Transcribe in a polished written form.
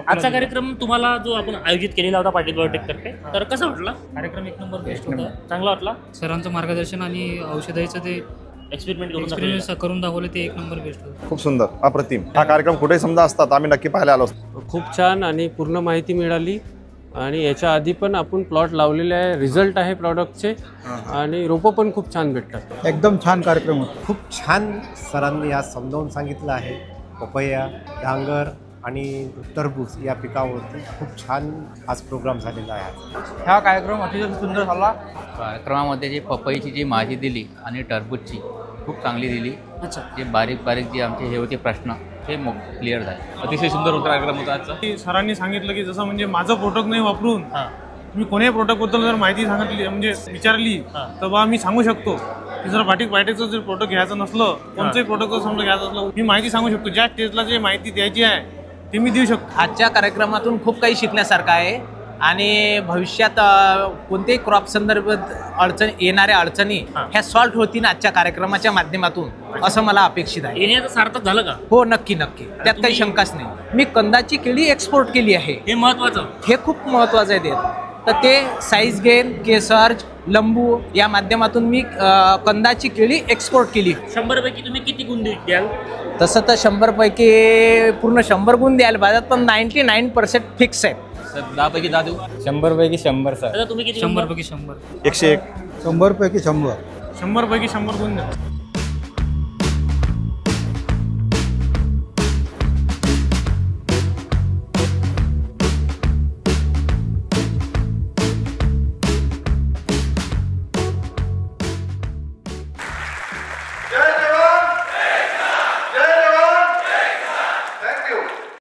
आजचा कार्यक्रम तुम्हाला जो आपण आयोजित केलेला होता पाटील बायोटेक तर्फे, तर कसा वाटला कार्यक्रम? एक नंबर बेस्ट होता, चांगला वाटला. सरांचं मार्गदर्शन आणि औषधाचं ते एक्सपेरिमेंट करून दाखवले ते एक नंबर बेस्ट होतं. खूप सुंदर, अप्रतिम. हा कार्यक्रम कुठे समजा असतात आम्ही नक्की पाहायला आलो असतो. खूप छान आणि पूर्ण माहिती मिळाली आणि याच्या आधी पण आपण प्लॉट लावलेले आहे, रिझल्ट आहे प्रॉडक्टचे आणि रोपं पण खूप छान भेटतात. एकदम छान कार्यक्रम होता. खूप छान सरांनी आज समजावून सांगितलं आहे. पपया, डांगर आणि टरबूज या पिकावरती खूप छान आज प्रोग्राम झालेला आहे. हा कार्यक्रम अतिशय सुंदर झाला. कार्यक्रमामध्ये जी पपईची जी माहिती दिली आणि टरबूजची खूप चांगली दिली. अच्छा, जे बारीक बारीक जे आमचे हे होते प्रश्न ते क्लिअर झाले. अतिशय सुंदर होता कार्यक्रम होता आजचा. सरांनी सांगितलं की जसं म्हणजे माझं प्रोडक्ट नाही वापरून तुम्ही कोणत्याही प्रोडक्टबद्दल जर माहिती सांगितली म्हणजे विचारली तर बा मी सांगू शकतो की जर बायोटेकचं जर प्रोडक्ट घ्यायचं नसलं, कोणतंही प्रोडक्ट जर समजा घ्यायचं असलं, मी माहिती सांगू शकतो. ज्या स्टेजला जे माहिती द्यायची आहे ते मी देऊ शकतो. आजच्या कार्यक्रमातून खूप काही शिकण्यासारखं आहे आणि भविष्यात कोणत्याही क्रॉप संदर्भात येणाऱ्या अडचणी ह्या सॉल्व्ह होतील आजच्या कार्यक्रमाच्या माध्यमातून, असं मला अपेक्षित आहे. येण्याचं सार्थक झालं का? हो, नक्की नक्की, त्यात काही शंकाच नाही. मी कंदाची केळी एक्सपोर्ट केली आहे, हे महत्वाचं, हे खूप महत्त्वाचं आहे. तर ते साईज गेन, केसर्ज, लंबू या माध्यमातून मी कंदाची केळी एक्सपोर्ट केली. 100 पैकी तुम्ही किती गुण द्याल? तसं तर 100 पैकी पूर्ण 100 गुण द्यायला पाहिजे, पण 99% फिक्स आहे. 10 पैकी 10 देऊ. 100 पैकी 100 सर. तुम्ही किती? 100 पैकी 100. 101. 100 पैकी 100. 100 पैकी 100 गुण द्या.